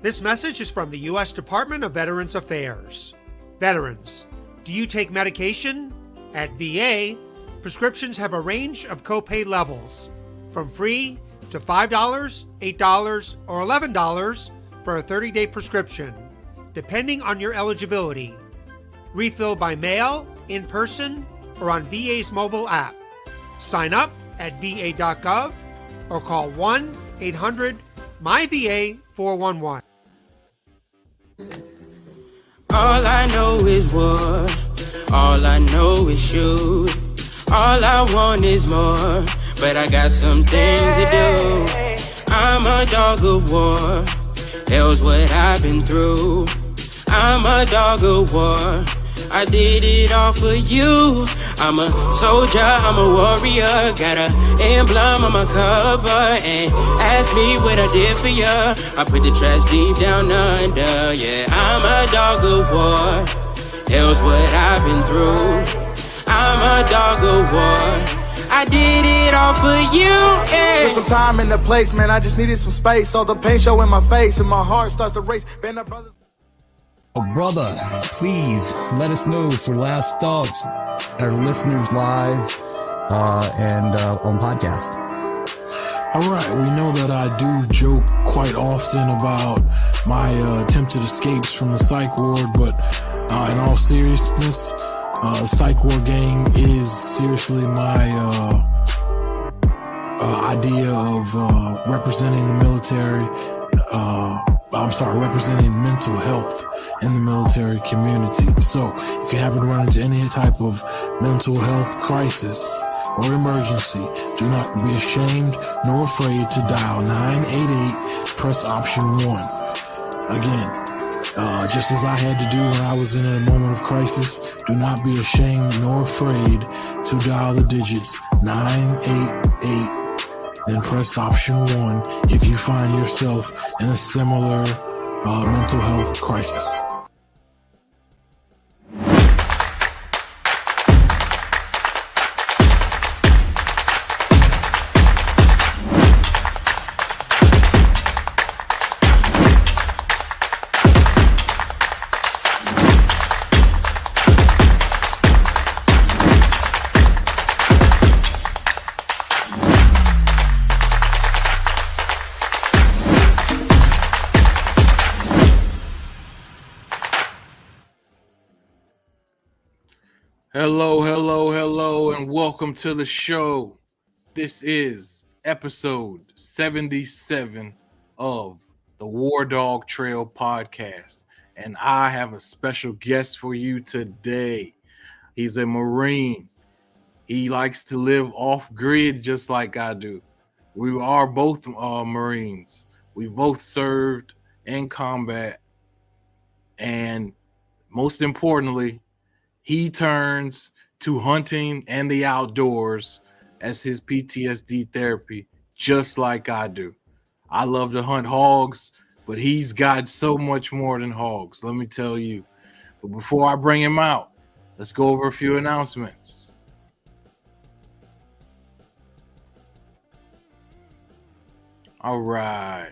This message is from the U.S. Department of Veterans Affairs. Veterans, do you take medication? At VA, prescriptions have a range of copay levels, from free to $5, $8, or $11 for a 30-day prescription, depending on your eligibility. Refill by mail, in person, or on VA's mobile app. Sign up at va.gov or call 1-800-MyVA411. All I know is war. All I know is shoot. All I want is more, but I got some things to do. I'm a dog of war. Hell's what I've been through. I'm a dog of war. I did it all for you. I'm a soldier, I'm a warrior. Got a emblem on my cover. And ask me what I did for ya. I put the trash deep down under. Yeah, I'm a dog of war. Hell's what I've been through. I'm a dog of war. I did it all for you, yeah. Took some time in the place, man, I just needed some space. Saw the pain show in my face and my heart starts to race. Band of brothers. Oh, brother, please let us know for last thoughts, our listeners live and on podcast. All right, we know that I do joke quite often about my attempted escapes from the psych ward, but in all seriousness, the psych ward gang is seriously my idea of representing the military. Representing mental health in the military community. So if you happen to run into any type of mental health crisis or emergency, do not be ashamed nor afraid to dial 988, press option 1. Again, just as I had to do when I was in a moment of crisis, do not be ashamed nor afraid to dial the digits 988, then press option 1 if you find yourself in a similar mental health crisis. Hello, and welcome to the show. This is episode 77 of the WarDawg Trail podcast, and I have a special guest for you today. He's a Marine. He likes to live off-grid just like I do. We are both Marines. We both served in combat, and most importantly, he turns to hunting and the outdoors as his PTSD therapy, just like I do. I love to hunt hogs, but he's got so much more than hogs, let me tell you. But before I bring him out, let's go over a few announcements. All right.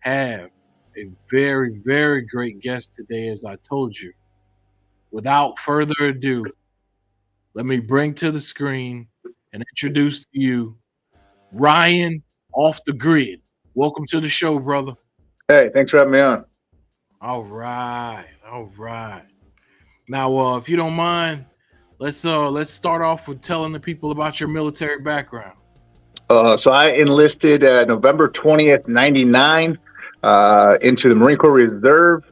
have a very, very great guest today, as I told you. Without further ado, let me bring to the screen and introduce to you Ryan Off the Grid. Welcome to the show, brother. Hey, thanks for having me on. All right. Now, if you don't mind, let's start off with telling the people about your military background. So I enlisted November 20th, 99 into the Marine Corps Reserve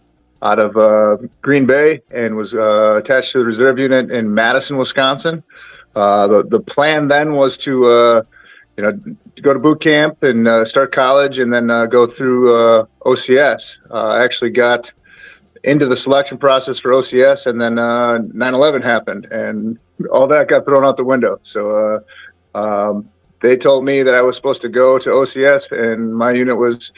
out of Green Bay, and was attached to the reserve unit in Madison, Wisconsin. The plan then was to go to boot camp and start college, and then go through OCS. I actually got into the selection process for OCS, and then 9/11 happened, and all that got thrown out the window. So they told me that I was supposed to go to OCS, and my unit was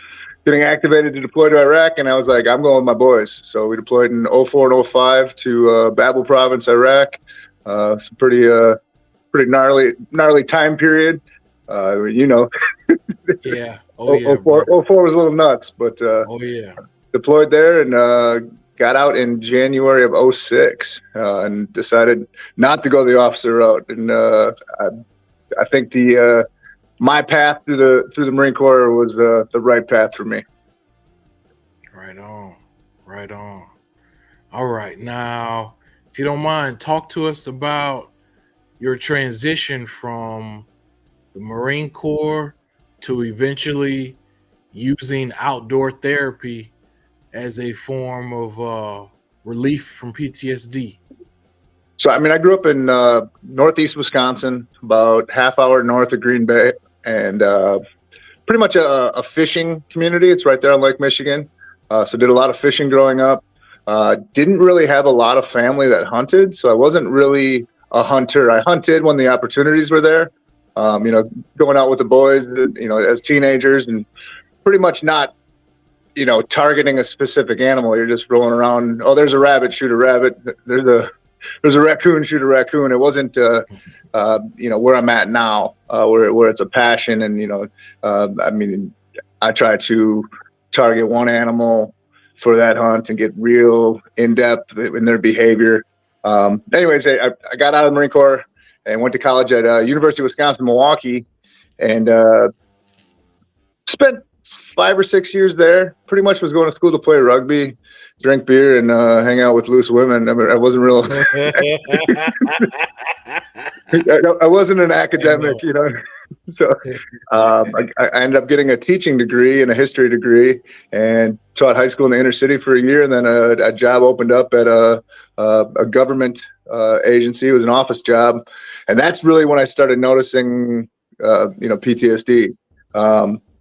getting activated to deploy to Iraq, and I was like, I'm going with my boys. So we deployed in 04 and 05 to Babel Province, Iraq. Some pretty gnarly time period. Yeah. 04 was a little nuts, but deployed there and got out in January of 06 and decided not to go the officer route. And I think my path through the Marine Corps was the right path for me. Right on. All right. Now, if you don't mind, talk to us about your transition from the Marine Corps to eventually using outdoor therapy as a form of relief from PTSD. So, I mean, I grew up in northeast Wisconsin, about half hour north of Green Bay, and pretty much a fishing community. It's right there on Lake Michigan. So did a lot of fishing growing up. Didn't really have a lot of family that hunted, so I wasn't really a hunter. I hunted when the opportunities were there. Going out with the boys, as teenagers, and pretty much not, targeting a specific animal. You're just rolling around. Oh, there's a rabbit, shoot a rabbit. There's a raccoon, shoot a raccoon. It wasn't, where I'm at now, where it's a passion. And, I try to target one animal for that hunt and get real in depth in their behavior. Anyways, I got out of the Marine Corps and went to college at University of Wisconsin-Milwaukee, and spent 5 or 6 years there. Pretty much was going to school to play rugby, drink beer, and hang out with loose women. I mean, I wasn't real. I wasn't an academic, So I ended up getting a teaching degree and a history degree, and taught high school in the inner city for a year. And then a job opened up at a government agency. It was an office job, and that's really when I started noticing, PTSD.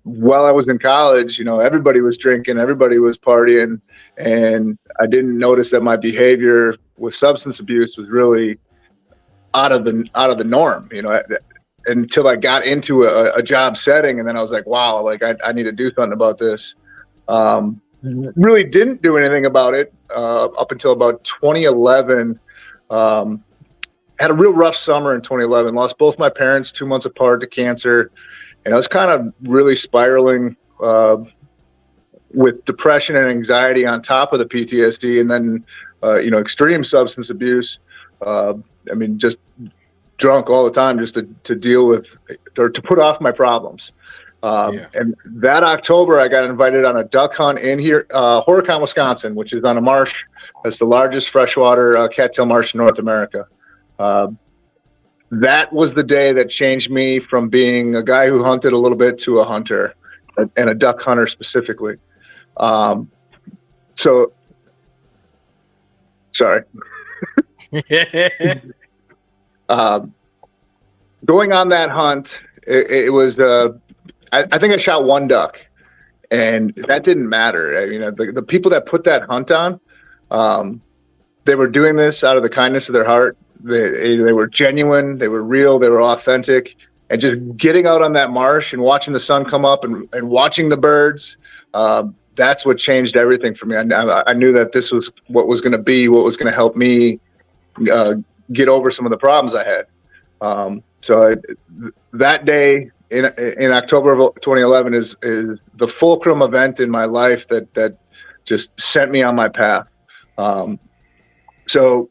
While I was in college, everybody was drinking, everybody was partying, and I didn't notice that my behavior with substance abuse was really out of the norm, until I got into a job setting. And then I was like, wow, like I need to do something about this. Really didn't do anything about it up until about 2011. Had a real rough summer in 2011, lost both my parents 2 months apart to cancer. And I was kind of really spiraling with depression and anxiety on top of the PTSD, and then, extreme substance abuse. Just drunk all the time just to deal with or to put off my problems. And that October, I got invited on a duck hunt in here, Horicon, Wisconsin, which is on a marsh. That's the largest freshwater cattail marsh in North America. That was the day that changed me from being a guy who hunted a little bit to a hunter, and a duck hunter specifically. Sorry. Going on that hunt, it was, I think I shot one duck, and that didn't matter. I mean, the people that put that hunt on, they were doing this out of the kindness of their heart. They were genuine, they were real, they were authentic, and just getting out on that marsh and watching the sun come up and watching the birds, that's what changed everything for me. I knew that this was what was going to be, what was going to help me get over some of the problems I had. That day in October of 2011 is the fulcrum event in my life that just sent me on my path. So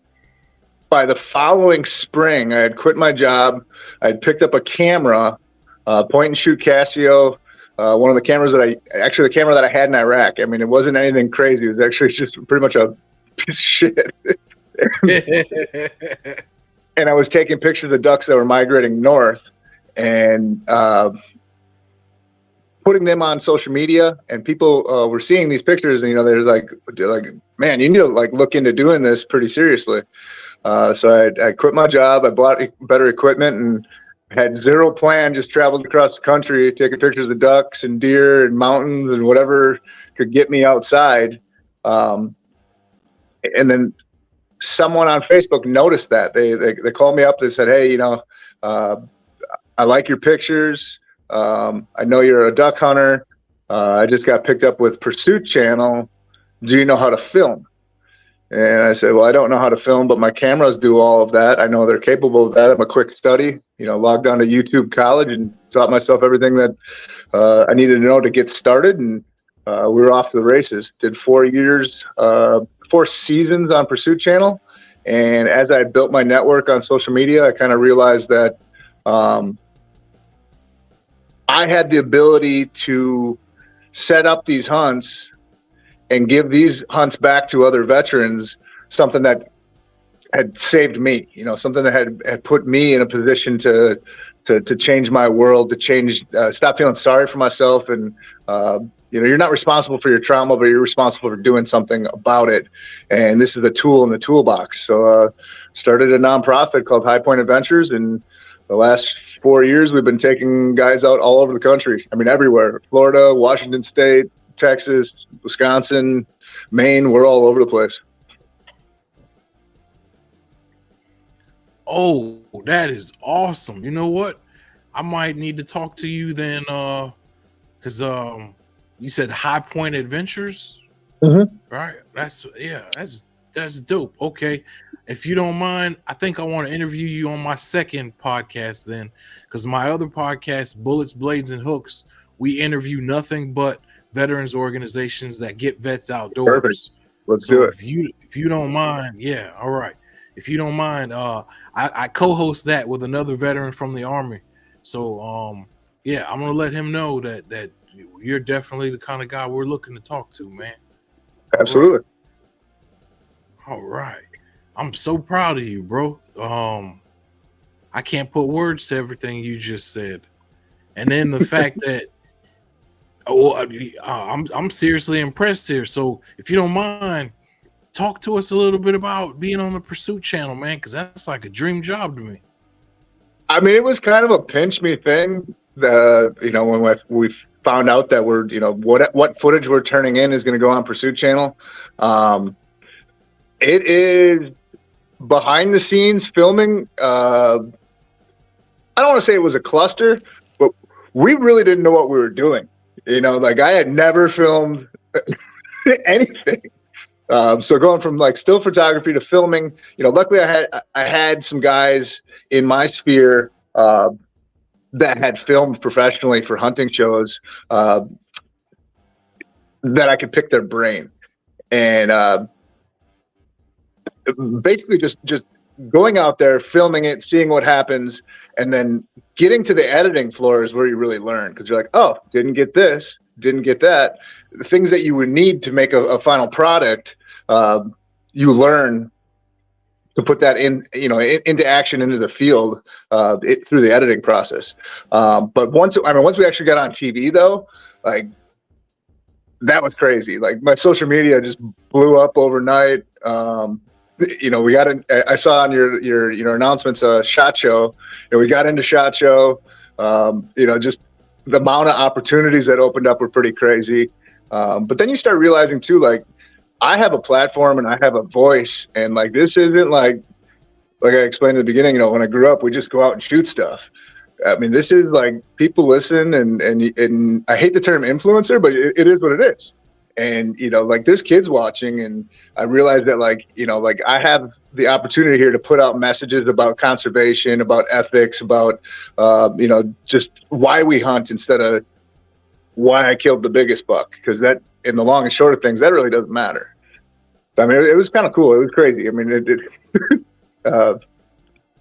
by the following spring, I had quit my job. I had picked up a camera, point and shoot Casio, one of the cameras the camera that I had in Iraq. I mean, it wasn't anything crazy. It was actually just pretty much a piece of shit. And I was taking pictures of ducks that were migrating north and putting them on social media, and people were seeing these pictures, and they're like, man, you need to like look into doing this pretty seriously. So I quit my job. I bought better equipment and had zero plan. Just traveled across the country, taking pictures of ducks and deer and mountains and whatever could get me outside. And then someone on Facebook noticed that. They called me up. They said, hey, I like your pictures. I know you're a duck hunter. I just got picked up with Pursuit Channel. Do you know how to film? And I said, well, I don't know how to film, but my cameras do all of that. I know they're capable of that. I'm a quick study, logged on to YouTube College and taught myself everything that I needed to know to get started. And we were off to the races. Did 4 years, 4 seasons on Pursuit Channel. And as I built my network on social media, I kind of realized that I had the ability to set up these hunts and give these hunts back to other veterans, something that had saved me, something that had put me in a position to change my world, to change, stop feeling sorry for myself. And, you're not responsible for your trauma, but you're responsible for doing something about it. And this is a tool in the toolbox. So started a nonprofit called High Point Adventures, and the last 4 years, we've been taking guys out all over the country. I mean, everywhere. Florida, Washington State, Texas, Wisconsin, Maine. We're all over the place. Oh, that is awesome. You know what? I might need to talk to you then, because you said High Point Adventures, right? That's dope. Okay. If you don't mind, I think I want to interview you on my second podcast then, because my other podcast, Bullets, Blades, and Hooks, we interview nothing but veterans organizations that get vets outdoors. Perfect. Let's do it. If you don't mind, yeah, all right. If you don't mind, I co-host that with another veteran from the Army. So I'm gonna let him know that you're definitely the kind of guy we're looking to talk to, man. Absolutely. All right. I'm so proud of you, bro. I can't put words to everything you just said. And then the fact that I'm seriously impressed here. So if you don't mind, talk to us a little bit about being on the Pursuit Channel, man, because that's like a dream job to me. I mean, it was kind of a pinch me thing. When we found out that we're, what footage we're turning in is going to go on Pursuit Channel. It is behind the scenes filming. I don't want to say it was a cluster, but we really didn't know what we were doing. I had never filmed anything. So going from like still photography to filming, luckily I had some guys in my sphere that had filmed professionally for hunting shows that I could pick their brain. And basically just going out there, filming it, seeing what happens, and then getting to the editing floor is where you really learn, because you're like, oh, didn't get this, didn't get that. The things that you would need to make a final product, you learn to put that into action, into the field, through the editing process. But once we actually got on TV though, like that was crazy. Like my social media just blew up overnight. We got in, I saw on your announcements, SHOT Show, and we got into SHOT Show. Just the amount of opportunities that opened up were pretty crazy. But then you start realizing too, like, I have a platform and I have a voice, and like, this isn't like I explained at the beginning, when I grew up, we just go out and shoot stuff. I mean, this is like people listen, and I hate the term influencer, but it is what it is. And, like there's kids watching, and I realized that like I have the opportunity here to put out messages about conservation, about ethics, about, just why we hunt instead of why I killed the biggest buck. Because that, in the long and short of things, that really doesn't matter. I mean, it was kind of cool. It was crazy. I mean,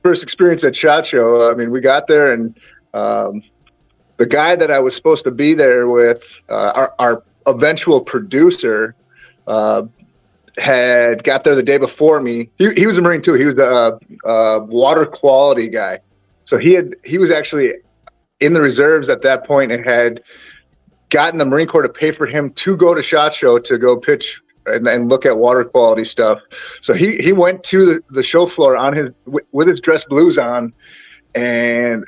first experience at SHOT Show. I mean, we got there, and the guy that I was supposed to be there with, our eventual producer, had got there the day before me. He was a Marine too. He was a water quality guy. So he was actually in the reserves at that point and had gotten the Marine Corps to pay for him to go to SHOT Show to go pitch and look at water quality stuff. So he went to the show floor with his dress blues on, and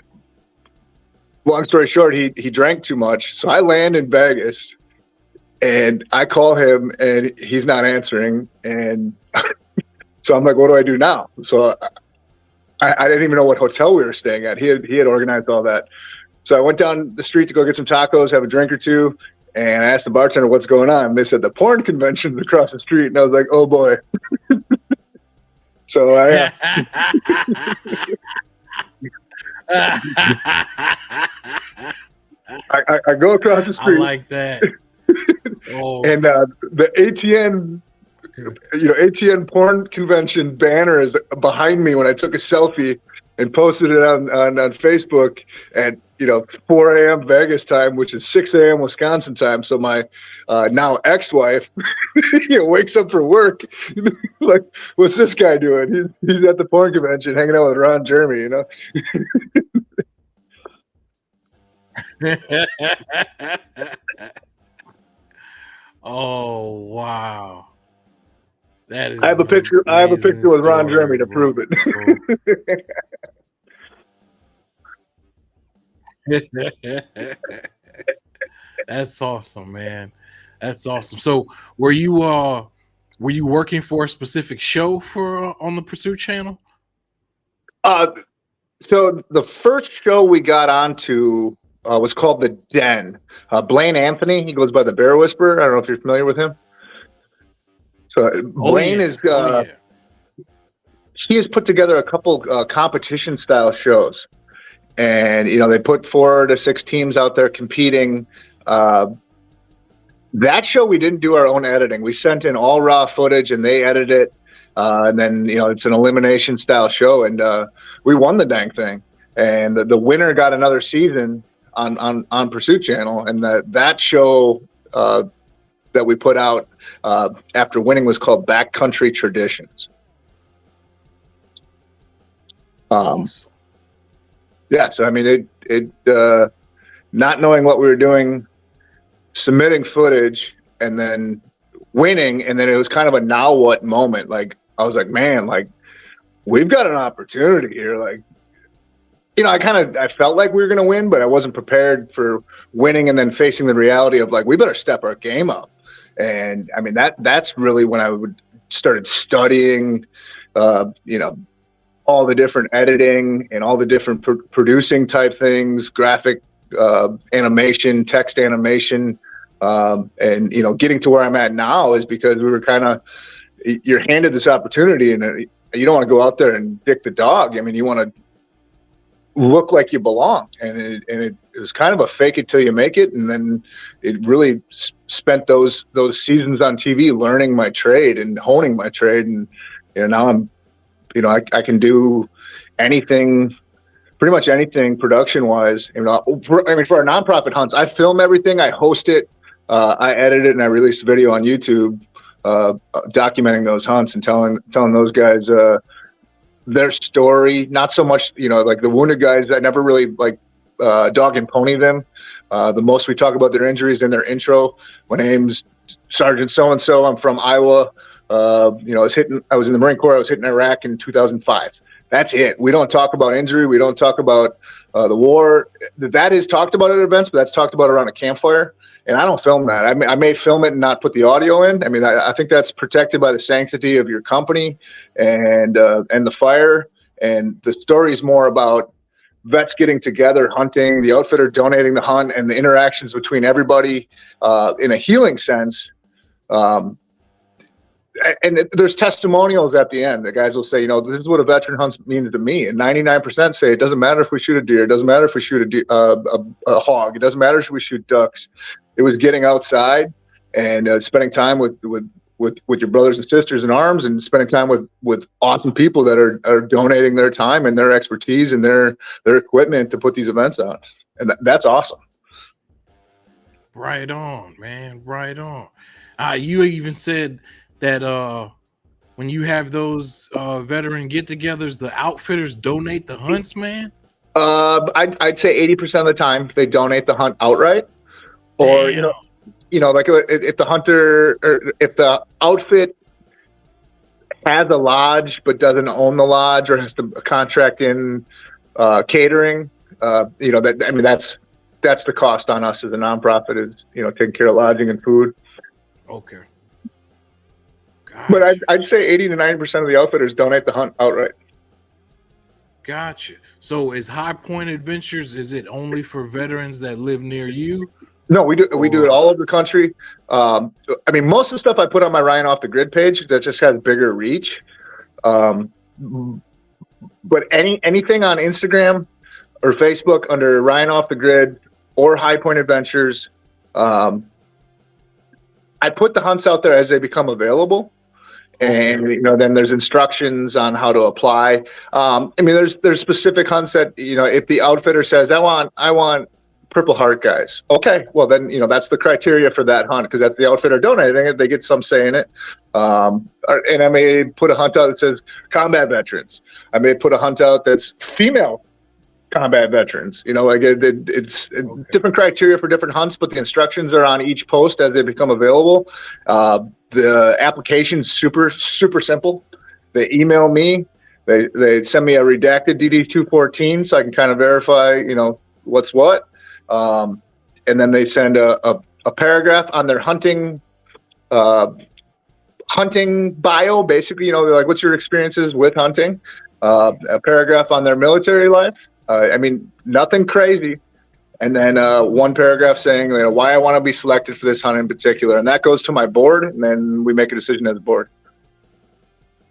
long story short, he drank too much. So I land in Vegas, and I call him, and he's not answering. And so I'm like, what do I do now? So I didn't even know what hotel we were staying at. He had organized all that. So I went down the street to go get some tacos, have a drink or two, and I asked the bartender what's going on. They said the porn convention's across the street, and I was like, oh boy. So I go across the street. I like that. Oh. And the ATN, ATN porn convention banner is behind me when I took a selfie and posted it on Facebook at 4 a.m. Vegas time, which is 6 a.m. Wisconsin time. So my now ex-wife wakes up for work like, what's this guy doing? He's at the porn convention hanging out with Ron Jeremy, Oh wow, that is. I have a picture. I have a picture with Ron Jeremy to prove it. That's awesome, man. That's awesome. So, were you working for a specific show on the Pursuit channel? So the first show we got onto was called The Den. Blaine Anthony, he goes by the Bear Whisperer. I don't know if you're familiar with him. So Blaine is he has put together a couple competition style shows, and they put 4 to 6 teams out there competing. That show we didn't do our own editing. We sent in all raw footage and they edited it. And then it's an elimination style show, and we won the dang thing. And the winner got another season on Pursuit Channel, and that show that we put out after winning was called Backcountry Traditions. Yeah, so I mean, it not knowing what we were doing, submitting footage, and then winning, and then it was kind of a now what moment. Like I was like, man, like we've got an opportunity here. Like, I felt like we were going to win, but I wasn't prepared for winning and then facing the reality of like, we better step our game up. And I mean, that's really when I started studying, all the different editing and all the different producing type things, graphic animation, text animation. And getting to where I'm at now is because we were you're handed this opportunity, and you don't want to go out there and dick the dog. I mean, you want to look like you belong, and it was kind of a fake it till you make it. And then it really spent those seasons on TV learning my trade and honing my trade. And now I'm I can do anything, pretty much anything production wise. For our nonprofit hunts, I film everything, I host it, I edit it, and I release a video on YouTube documenting those hunts and telling those guys their story. Not so much, like the wounded guys, I never really dog and pony them. The most we talk about their injuries in their intro. My name's Sergeant so-and-so. I'm from Iowa. I was in the Marine Corps. I was hitting Iraq in 2005. That's it. We don't talk about injury. We don't talk about the war. That is talked about at events, but that's talked about around a campfire. And I don't film that. I may film it and not put the audio in. I mean, I think that's protected by the sanctity of your company and the fire. And the story is more about vets getting together, hunting, the outfitter donating the hunt, and the interactions between everybody in a healing sense. And there's testimonials at the end. The guys will say, you know, this is what a veteran hunt means to me. And 99% say it doesn't matter if we shoot a deer. It doesn't matter if we shoot a hog. It doesn't matter if we shoot ducks. It was getting outside and spending time with your brothers and sisters in arms, and spending time with awesome people that are donating their time and their expertise and their equipment to put these events on. And that's awesome. Right on, man. Right on. You even said that when you have those veteran get-togethers, the outfitters donate the hunts, man? I'd say 80% of the time they donate the hunt outright. Or, Damn. Like if the hunter or if the outfit has a lodge but doesn't own the lodge or has to contract in catering, that's the cost on us as a nonprofit is, taking care of lodging and food. Okay. Gosh. But I'd say 80 to 90% of the outfitters donate the hunt outright. Gotcha. So is High Point Adventures, is it only for veterans that live near you? No, we do it all over the country. Most of the stuff I put on my Ryan Off the Grid page that just has bigger reach. But anything on Instagram or Facebook under Ryan Off the Grid or High Point Adventures, I put the hunts out there as they become available. And then there's instructions on how to apply. There's specific hunts that if the outfitter says I want Purple Heart guys, okay, well then that's the criteria for that hunt because that's the outfitter donating it. They get some say in it. And I may put a hunt out that says combat veterans. I may put a hunt out that's female combat veterans. It's okay. Different criteria for different hunts, but the instructions are on each post as they become available. The application's super, super simple. They email me. They send me a redacted DD-214 so I can kind of verify, what's what. And then they send a paragraph on their hunting bio, basically, they're like, what's your experiences with hunting? A paragraph on their military life. Nothing crazy. And then one paragraph saying why I want to be selected for this hunt in particular. And that goes to my board, and then we make a decision as a board.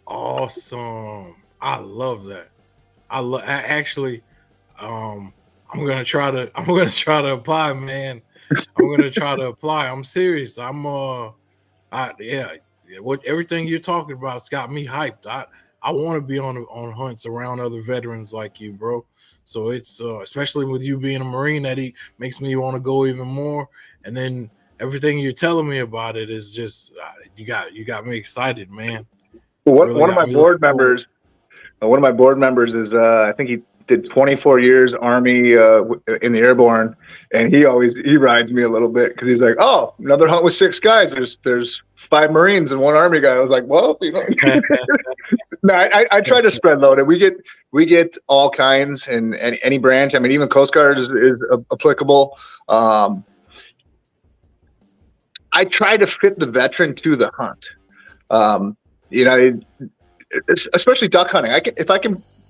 Awesome. I love that. I'm gonna try to apply, man. I'm gonna try to apply. I'm serious. Everything you're talking about's got me hyped. I want to be on hunts around other veterans like you, bro. So it's especially with you being a Marine, that makes me want to go even more. And then everything you're telling me about it is just you got me excited, man. Well, one of my board members is I think he did 24 years Army in the Airborne, and he rides me a little bit because he's like, oh, another hunt with 6 guys. There's 5 Marines and 1 Army guy. I was like, well, No, I try to spread load. We get all kinds in any branch. Even Coast Guard is applicable. I try to fit the veteran to the hunt. Especially duck hunting.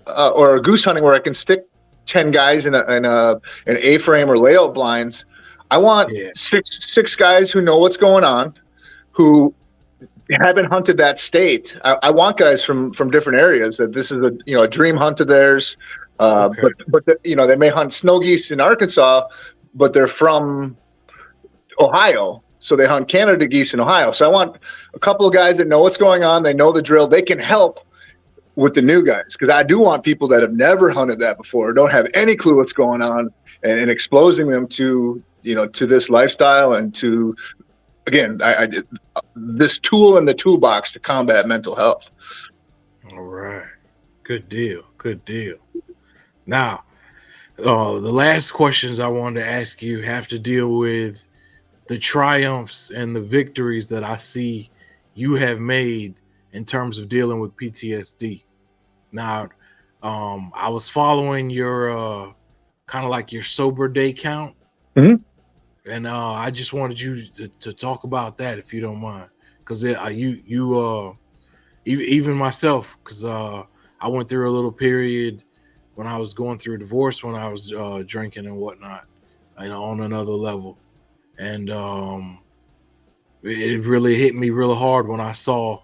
Or goose hunting where I can stick 10 guys in an A-frame or layout blinds. I want six guys who know what's going on, who haven't hunted that state. I want guys from different areas that this is a dream hunt of theirs. Okay. But they may hunt snow geese in Arkansas, but they're from Ohio, so they hunt Canada geese in Ohio. So I want a couple of guys that know what's going on. They know the drill. They can help with the new guys, because I do want people that have never hunted that before, don't have any clue what's going on, and exposing them to this lifestyle and to, again, I did this tool in the toolbox to combat mental health. All right. Good deal. Now, the last questions I wanted to ask you have to deal with the triumphs and the victories that I see you have made in terms of dealing with PTSD. Now, I was following your kind of like your sober day count. Mm-hmm. And I just wanted you to talk about that, if you don't mind, because even myself, because I went through a little period when I was going through a divorce, when I was drinking and whatnot, on another level, and it really hit me real hard when I saw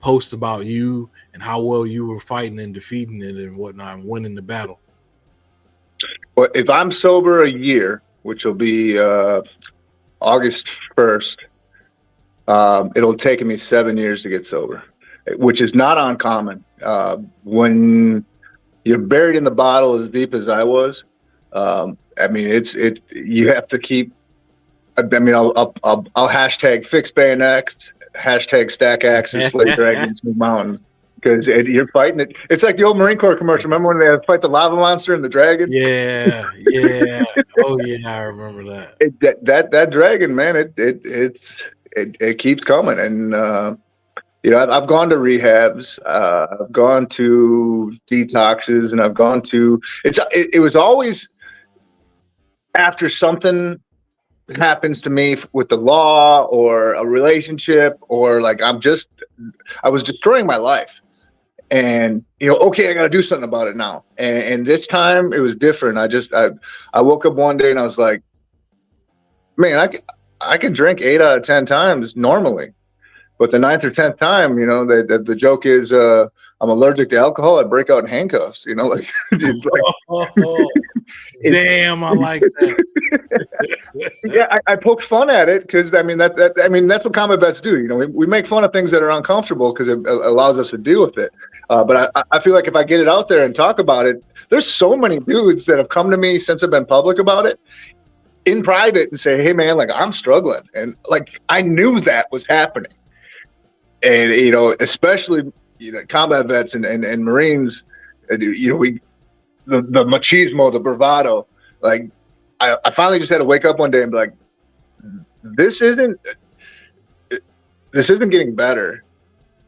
posts about you and how well you were fighting and defeating it and whatnot and winning the battle. Well, if I'm sober a year, which will be August 1st, it'll take me 7 years to get sober, which is not uncommon. When you're buried in the bottle as deep as I was, I mean, you have to keep. I mean, I'll hashtag fix bayonets, hashtag stack axes, slay dragons, move mountains, because you're fighting it. It's like the old Marine Corps commercial. Remember when they had to fight the lava monster and the dragon? Yeah. Oh yeah, I remember that. That dragon, man, it keeps coming, and you know, I've gone to rehabs, I've gone to detoxes, and I've gone to. It was always after something happens to me with the law or a relationship, or like I was destroying my life, and you know, okay, I got to do something about it now. And this time it was different. I woke up one day and I was like, man, I can drink 8 out of 10 times normally, but the 9th or 10th time, you know, the joke is I'm allergic to alcohol. I break out in handcuffs. You know, like, it's like damn, I like that. Yeah, I poke fun at it because I mean that's what combat vets do. You know, we make fun of things that are uncomfortable because it allows us to deal with it. But I feel like if I get it out there and talk about it, there's so many dudes that have come to me since I've been public about it in private and say, hey man, like I'm struggling, and like I knew that was happening. And you know, especially combat vets and Marines, you know, the machismo, the bravado. Like I finally just had to wake up one day and be like, this isn't getting better,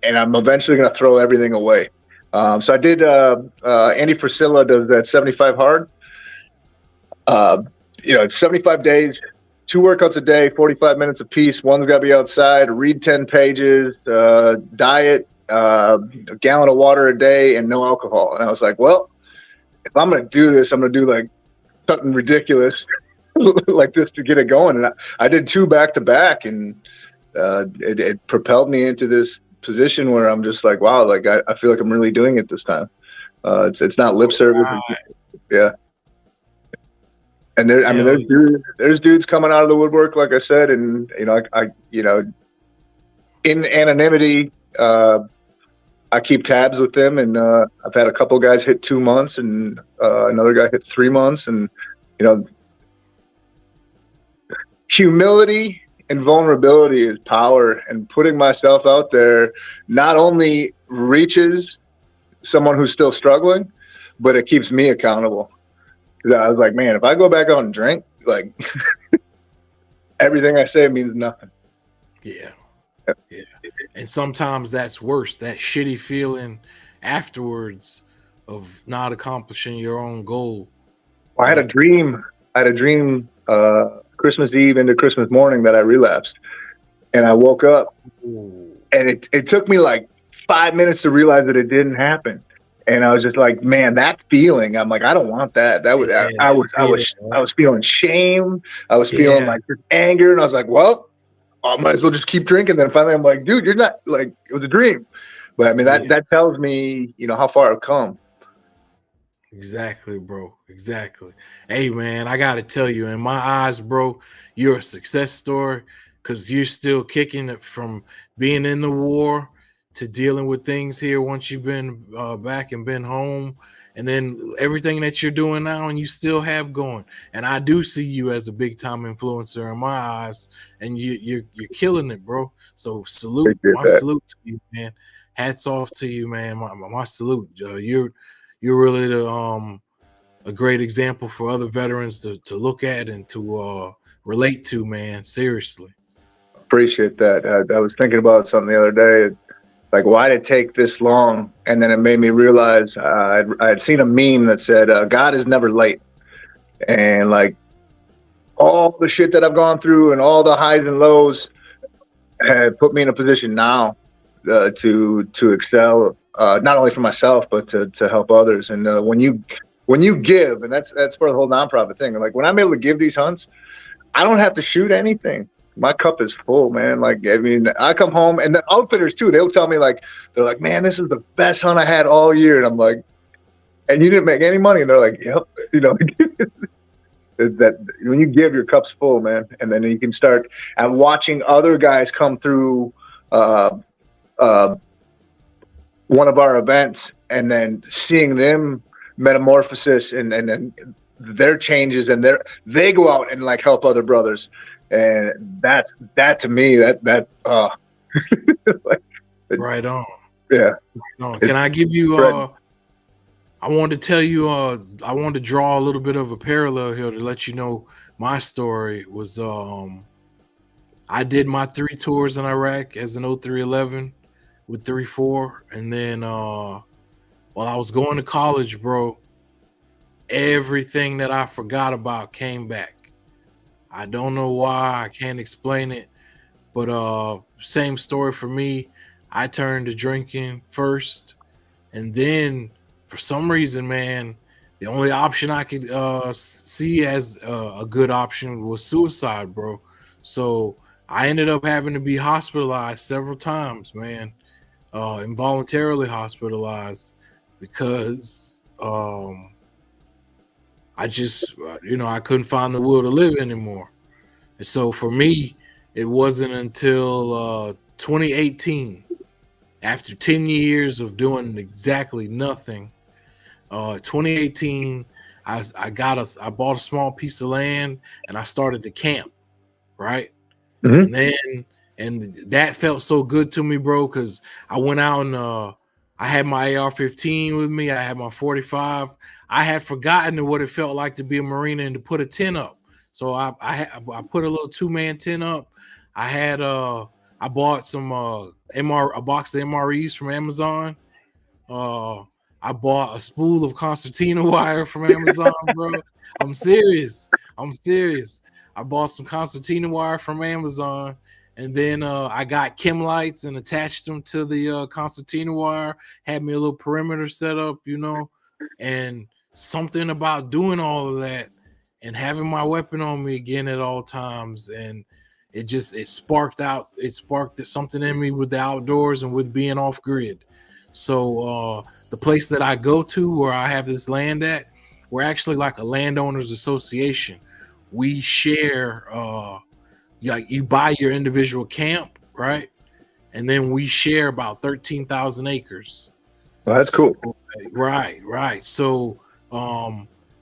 and I'm eventually going to throw everything away. So I did. Andy Frisilla does that 75 hard. You know, it's 75 days. 2 workouts a day, 45 minutes apiece. One's got to be outside, read 10 pages, diet, a gallon of water a day, and no alcohol. And I was like, well, if I'm going to do this, I'm going to do like something ridiculous like this to get it going. And I did 2 back to back, and it propelled me into this position where I'm just like, wow, like I feel like I'm really doing it this time. It's not lip service. Yeah. And there's dudes coming out of the woodwork, like I said, and you know, I in anonymity, I keep tabs with them, and I've had a couple guys hit 2 months, and another guy hit 3 months, and you know, humility and vulnerability is power, and putting myself out there not only reaches someone who's still struggling, but it keeps me accountable. I was like, man, if I go back out and drink, like everything I say means nothing. Yeah. And sometimes that's worse. That shitty feeling afterwards of not accomplishing your own goal. I had a dream. Christmas Eve into Christmas morning that I relapsed, and I woke up, and it took me like 5 minutes to realize that it didn't happen. And I was just like, man, that feeling. I'm like, I don't want that. That was I was feeling shame. I was feeling like anger, and I was like, well, I might as well just keep drinking. Then finally, I'm like, dude, you're not like it was a dream. But I mean, that tells me, you know, how far I've come. Exactly, bro. Exactly. Hey, man, I got to tell you, in my eyes, bro, you're a success story because you're still kicking it from being in the war to dealing with things here once you've been back and been home, and then everything that you're doing now and you still have going. And I do see you as a big time influencer in my eyes, and you're killing it, bro. So salute, salute to you, man. Hats off to you, man. My salute. You're really a great example for other veterans to look at and to relate to, man. Seriously. Appreciate that. I was thinking about something the other day. Like, why did it take this long? And then it made me realize I had seen a meme that said, God is never late. And like all the shit that I've gone through and all the highs and lows had put me in a position now to excel, not only for myself, but to help others. And when you give, and that's part of the whole nonprofit thing. Like when I'm able to give these hunts, I don't have to shoot anything. my cup is full, man. Like, I mean, I come home and the outfitters too, they'll tell me like, they're like, man, this is the best hunt I had all year. And I'm like, and you didn't make any money. And they're like, yep. You know, that when you give, your cup's full, man. And then you can start and watching other guys come through uh, one of our events and then seeing them metamorphosis and then their changes and they go out and like help other brothers. And that to me, that like, Right on. Yeah. Right on. Can I give you I wanted to tell you I wanted to draw a little bit of a parallel here to let you know my story was I did my 3 tours in Iraq as an 0311 with 3-4, and then while I was going to college, bro, everything that I forgot about came back. I don't know why, I can't explain it, but same story for me. I turned to drinking first, and then for some reason, man, the only option I could see as a good option was suicide, bro. So I ended up having to be hospitalized several times, man, involuntarily hospitalized because I just, I couldn't find the will to live anymore. And so for me, it wasn't until 2018, after 10 years of doing exactly nothing, 2018, I bought a small piece of land and I started to camp, right? Mm-hmm. And that felt so good to me, bro, because I went out and I had my AR-15 with me. I had my 45. I had forgotten what it felt like to be a Marine and to put a tent up. So I put a little 2-man tent up. I bought some a box of MREs from Amazon. I bought a spool of concertina wire from Amazon, bro. I'm serious. I bought some concertina wire from Amazon, and then I got chem lights and attached them to the concertina wire. Had me a little perimeter set up, and something about doing all of that and having my weapon on me again at all times, and it sparked something in me with the outdoors and with being off grid. So the place that I go to where I have this land at, we're actually like a landowners association. We share, like you buy your individual camp, right? And then we share about 13,000 acres. Well, that's cool. Right. So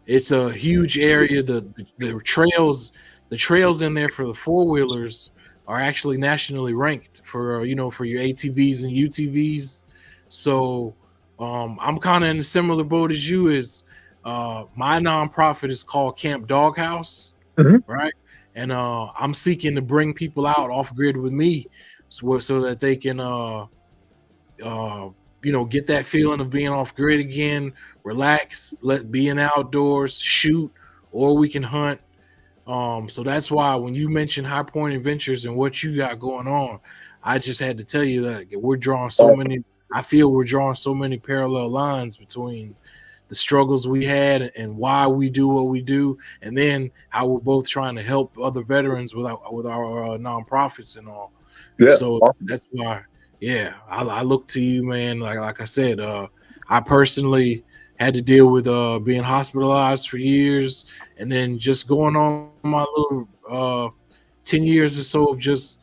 it's a huge area. The trails in there for the 4-wheelers are actually nationally ranked for for your ATVs and UTVs. So I'm kind of in a similar boat as you. Is my nonprofit is called Camp Doghouse, right? And I'm seeking to bring people out off grid with me, so that they can get that feeling of being off grid again, relax, being outdoors, shoot, or we can hunt. So that's why when you mentioned High Point Adventures and what you got going on, I just had to tell you that we're drawing so many. I feel we're drawing so many parallel lines between the struggles we had and why we do what we do, and then how we're both trying to help other veterans with our nonprofits and all. And Yeah. so that's why, I look to you, man. Like I said, I personally had to deal with being hospitalized for years, and then just going on my little 10 years or so of just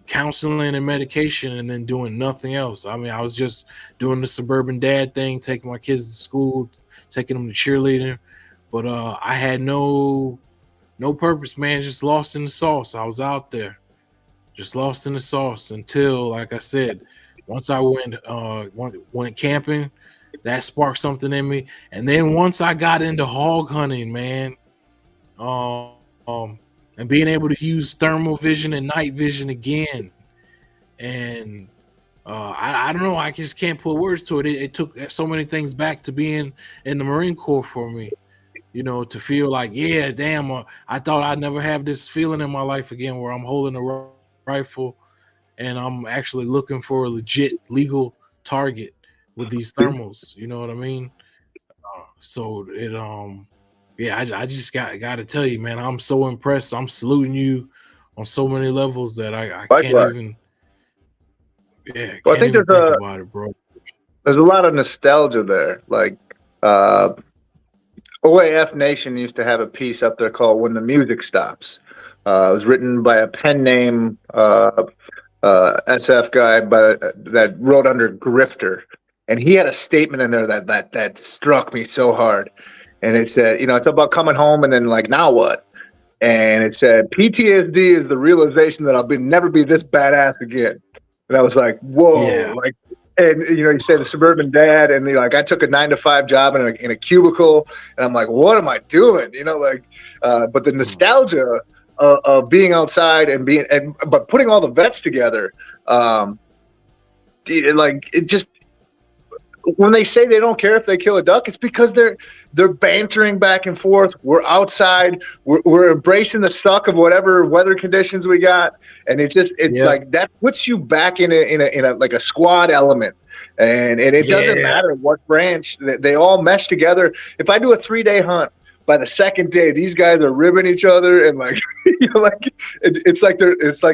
counseling and medication, and then doing nothing else. I mean, I was just doing the suburban dad thing, taking my kids to school, taking them to cheerleading, but I had no purpose, man. Just lost in the sauce. I was out there, just lost in the sauce until, like I said, once I went camping, that sparked something in me, and then once I got into hog hunting, man, and being able to use thermal vision and night vision again. And I don't know, I just can't put words to it. It took so many things back to being in the Marine Corps for me, to feel like, yeah, damn, I thought I'd never have this feeling in my life again where I'm holding a rifle and I'm actually looking for a legit legal target with these thermals. You know what I mean? So it I just got to tell you, man, I'm so impressed. I'm saluting you on so many levels that I Likewise. can't even. Yeah, Well, I think even think about it, bro. there's a lot of nostalgia there. Like OAF Nation used to have a piece up there called "When the Music Stops." It was written by a pen name SF guy, that wrote under Grifter, and he had a statement in there that struck me so hard. And it said, it's about coming home and then like, now what? And it said, PTSD is the realization that I'll never be this badass again. And I was like, whoa, Yeah. like, and you say the suburban dad, and I took a 9-to-5 job in a cubicle, and I'm like, what am I doing? But the nostalgia of being outside but putting all the vets together, it just, when they say they don't care if they kill a duck, it's because they're bantering back and forth. We're outside. We're embracing the suck of whatever weather conditions we got, and it's like that puts you back in a like a squad element, and it doesn't matter what branch. They all mesh together. If I do a 3-day hunt, by the second day, these guys are ribbing each other, and like it's like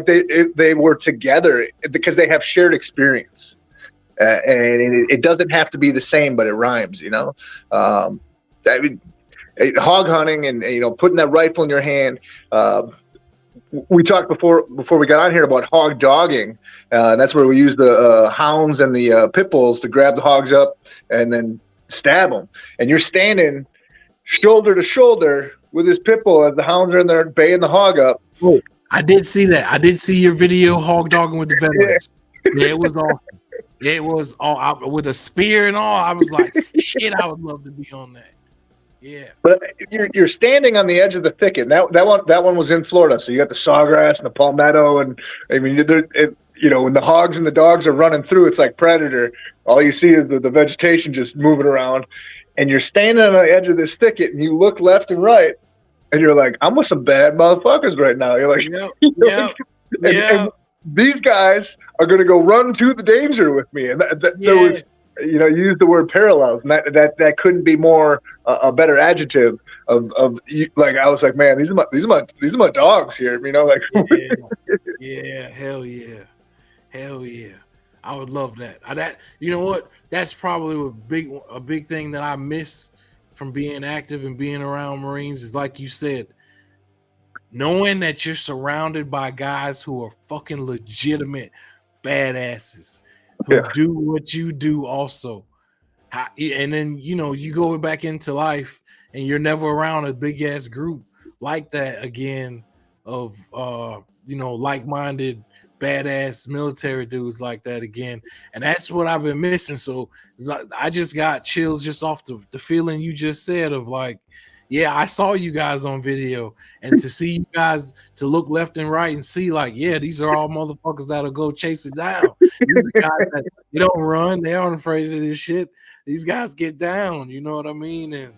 they were together because they have shared experience. And it doesn't have to be the same, but it rhymes, hog hunting and, putting that rifle in your hand. We talked before we got on here about hog dogging. And that's where we use the hounds and the pit bulls to grab the hogs up and then stab them. And you're standing shoulder to shoulder with this pit bull as the hounds are in there baying the hog up. Oh, I did see that. I did see your video hog dogging with the veterans. Yeah, it was awesome. It was all with a spear and all. I was like, shit, I would love to be on that. Yeah. But you're standing on the edge of the thicket. That one was in Florida. So you got the sawgrass and the palmetto. And I mean, when the hogs and the dogs are running through, it's like Predator. All you see is the vegetation just moving around. And you're standing on the edge of this thicket and you look left and right. And you're like, I'm with some bad motherfuckers right now. You're like, and these guys are going to go run to the danger with me. And there was, you use the word parallels, and that couldn't be more a better adjective of like, I was like, man, these are my dogs here. Hell yeah. I would love that. You know what? That's probably a big thing that I miss from being active and being around Marines is, like you said, knowing that you're surrounded by guys who are fucking legitimate badasses who do what you do also. And then, you go back into life and you're never around a big ass group like that again of, like-minded badass military dudes like that again. And that's what I've been missing. So I just got chills just off the feeling you just said of like, yeah, I saw you guys on video, and to see you guys, to look left and right and see like, yeah, these are all motherfuckers that'll go chase it down. These are guys that they don't run, they aren't afraid of this shit. These guys get down, you know what I mean? And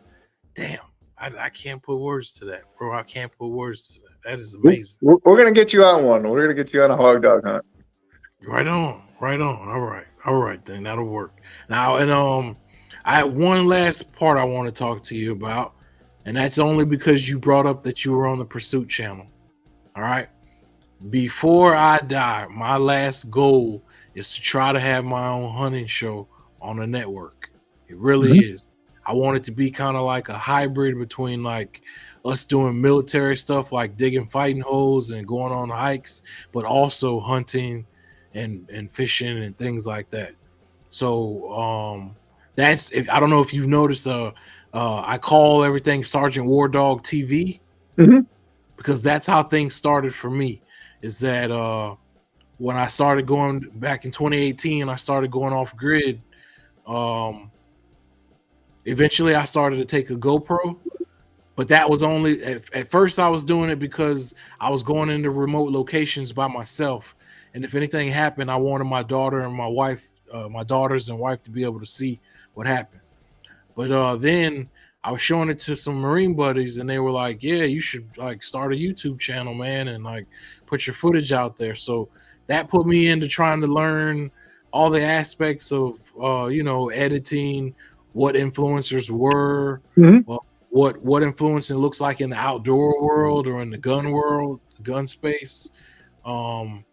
damn, I can't put words to that, bro. I can't put words to that. That is amazing. We're gonna get you on one. We're gonna get you on a hog dog hunt. Right on. All right, then that'll work. Now, and I have one last part I want to talk to you about. And that's only because you brought up that you were on the Pursuit channel. All right. Before I die, my last goal is to try to have my own hunting show on the network. It really is. I want it to be kind of like a hybrid between like us doing military stuff like digging fighting holes and going on hikes, but also hunting and fishing and things like that. So I don't know if you've noticed I call everything Sergeant WarDawg TV because that's how things started for me. Is that when I started going back in 2018, I started going off grid. Eventually, I started to take a GoPro, but that was only at first. I was doing it because I was going into remote locations by myself, and if anything happened, I wanted my daughter and my wife, my daughters and wife, to be able to see what happened. But then I was showing it to some Marine buddies, and they were like, "Yeah, you should like start a YouTube channel, man, and like put your footage out there." So that put me into trying to learn all the aspects of, editing, what influencers were, what influencing looks like in the outdoor world or in the gun world, the gun space. And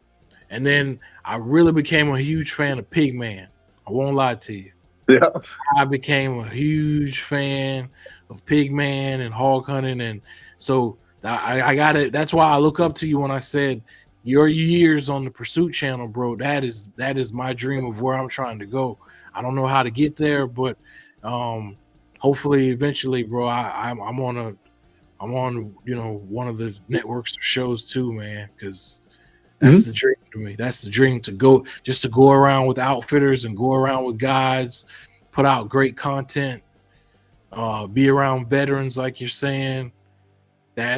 then I really became a huge fan of Pigman. I won't lie to you. Yeah. I became a huge fan of Pigman and hog hunting, and so I got it. That's why I look up to you when I said your years on the Pursuit channel, bro. That is my dream of where I'm trying to go. I don't know how to get there, but hopefully eventually, bro. I'm on one of the networks or shows too, man, because that's the dream to me. That's the dream, to go around with outfitters and go around with guides, put out great content, be around veterans like you're saying. I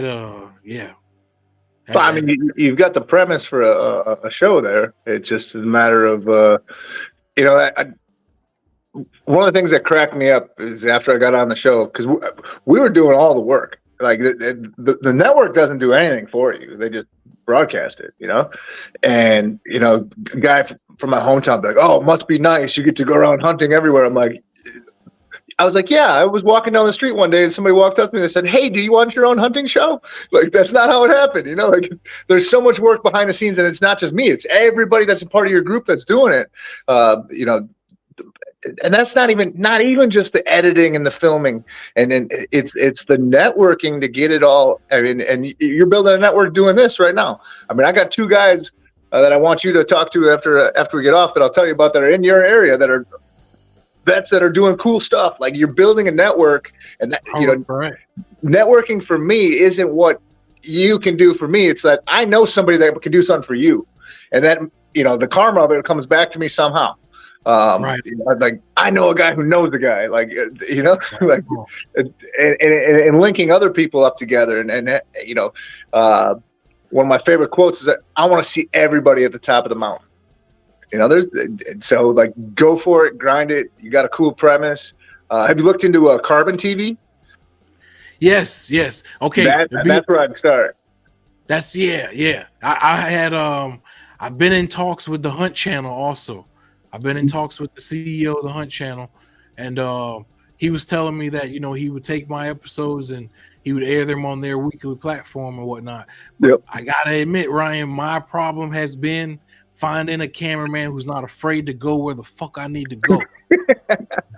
mean, you've got the premise for a show there. It's just a matter of, one of the things that cracked me up is after I got on the show, because we were doing all the work. Like the network doesn't do anything for you; they just broadcast it, And a guy from my hometown, like, oh, it must be nice. You get to go around hunting everywhere. I was like, yeah. I was walking down the street one day, and somebody walked up to me and said, "Hey, do you want your own hunting show?" Like, that's not how it happened, Like, there's so much work behind the scenes, and it's not just me; it's everybody that's a part of your group that's doing it. And that's not even just the editing and the filming, and then it's the networking to get it all. I mean, and you're building a network doing this right now. I mean, I got two guys that I want you to talk to after we get off that I'll tell you about that are in your area that are vets that are doing cool stuff. Like, you're building a network, and that right. Networking for me isn't what you can do for me. It's that I know somebody that can do something for you, and that the karma of it comes back to me somehow. Right. Like, I know a guy who knows a guy, like, like, and linking other people up together. And one of my favorite quotes is that I want to see everybody at the top of the mountain. So, like, go for it, grind it. You got a cool premise. Have you looked into a carbon TV? Yes. Okay. That's where I'd start. That's yeah. I had I've been in talks with the Hunt Channel also. I've been in talks with the CEO of the Hunt Channel, and he was telling me that he would take my episodes and he would air them on their weekly platform and whatnot. But I gotta admit, Ryan, my problem has been finding a cameraman who's not afraid to go where the fuck I need to go.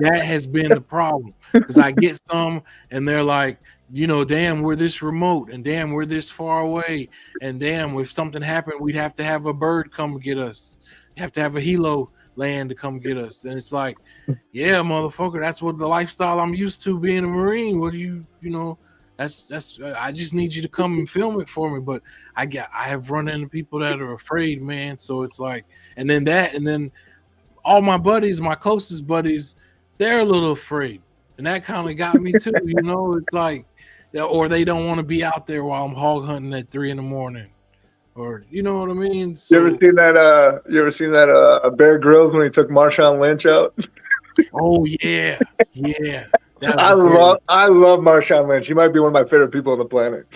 That has been the problem, because I get some and they're like, damn, we're this remote, and damn, we're this far away, and damn, if something happened, we'd have to have a bird come get us. You have to have a helo land to come get us. And it's like, yeah, motherfucker, that's what the lifestyle I'm used to, being a Marine. What do you that's I just need you to come and film it for me. But I have run into people that are afraid, man. So it's like, and then all my buddies, my closest buddies, they're a little afraid, and that kind of got me too. It's like, or they don't want to be out there while I'm hog hunting at 3 a.m. Or you know what I mean? So, you ever seen that Bear Grylls when he took Marshawn Lynch out? Oh yeah. I love Marshawn Lynch. He might be one of my favorite people on the planet.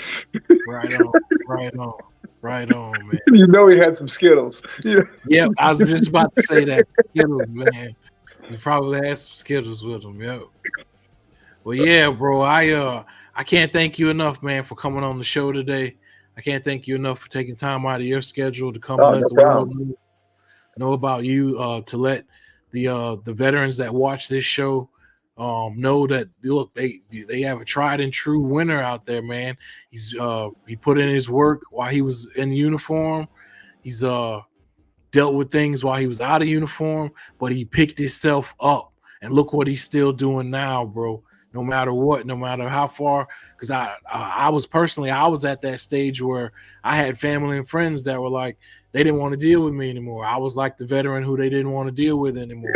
Right on, man. He had some Skittles. Yeah, I was just about to say that. Skittles, man. He probably had some Skittles with him. Yeah. Well, yeah, bro. I can't thank you enough, man, for coming on the show today. I can't thank you enough for taking time out of your schedule to come and let the world know about you, to let the veterans that watch this show know that, look, they have a tried and true winner out there, man. He put in his work while he was in uniform. He's dealt with things while he was out of uniform, but he picked himself up, and look what he's still doing now, bro. No matter what, no matter how far, because I was at that stage where I had family and friends that were like, they didn't want to deal with me anymore. I was like the veteran who they didn't want to deal with anymore,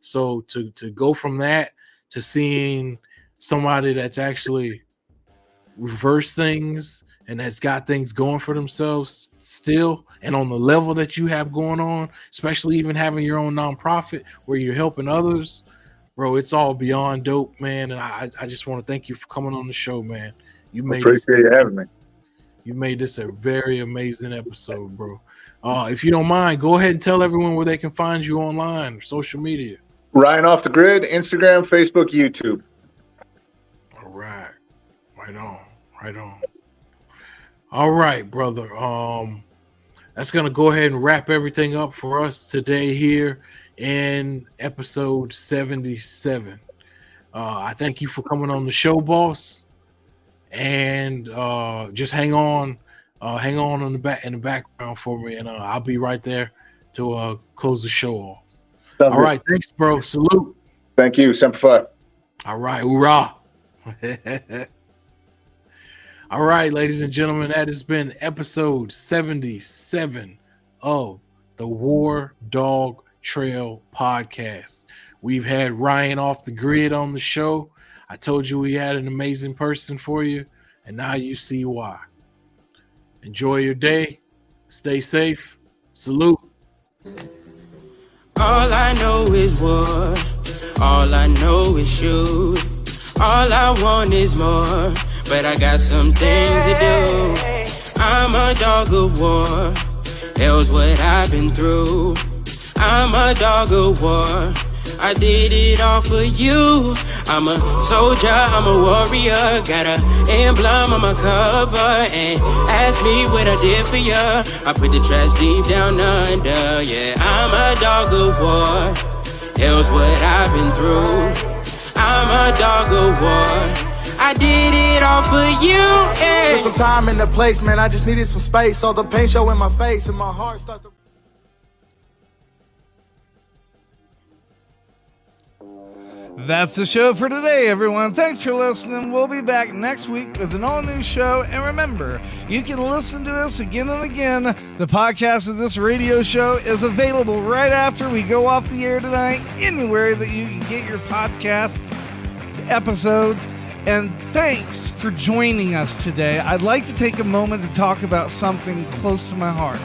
So to go from that to seeing somebody that's actually reversed things and has got things going for themselves still, and on the level that you have going on, especially even having your own nonprofit where you're helping others, bro, it's all beyond dope, man. And I just want to thank you for coming on the show, man. Appreciate you having me. You made this a very amazing episode, bro. If you don't mind, go ahead and tell everyone where they can find you online or social media. Ryan Off the Grid, Instagram, Facebook, YouTube. All right. Right on. All right, brother. That's gonna go ahead and wrap everything up for us today here in episode 77. I thank you for coming on the show, boss. And just hang on in the background for me, and I'll be right there to close the show off. All right, thanks, bro. Salute. Thank you. Semper Fi. All right, hoorah. All right, ladies and gentlemen, that has been episode 77 of the WarDawg Trail podcast. We've had Ryan off the grid on the show. I told you we had an amazing person for you, and now you see why. Enjoy your day. Stay safe. Salute. All I know is war. All I know is shoot. All I want is more, but I got some things to do. I'm a dog of war. Hell's what I've been through. I'm a dog of war. I did it all for you. I'm a soldier, I'm a warrior. Got an emblem on my cover. And ask me what I did for ya. I put the trash deep down under. Yeah, I'm a dog of war. Hell's what I've been through. I'm a dog of war. I did it all for you. Yeah. Took some time in the place, man. I just needed some space. All the pain show in my face, and my heart starts to. That's the show for today, everyone. Thanks for listening. We'll be back next week with an all-new show. And remember, you can listen to us again and again. The podcast of this radio show is available right after we go off the air tonight, anywhere that you can get your podcast episodes. And thanks for joining us today. I'd like to take a moment to talk about something close to my heart.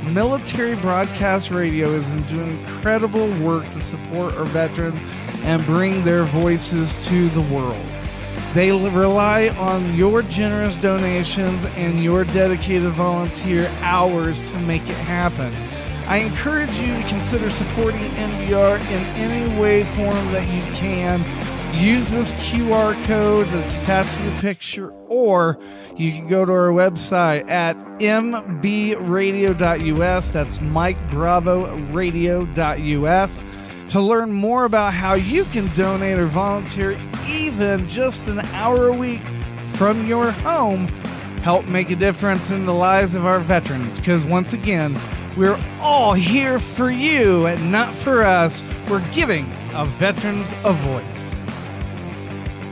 Military Broadcast Radio is doing incredible work to support our veterans and bring their voices to the world. They rely on your generous donations and your dedicated volunteer hours to make it happen. I encourage you to consider supporting NBR in any way, form that you can. Use this QR code that's attached to the picture, or you can go to our website at mbradio.us. That's Mike Bravo Radio.us to learn more about how you can donate or volunteer even just an hour a week from your home. Help make a difference in the lives of our veterans, because once again, we're all here for you and not for us. We're giving our veterans a voice.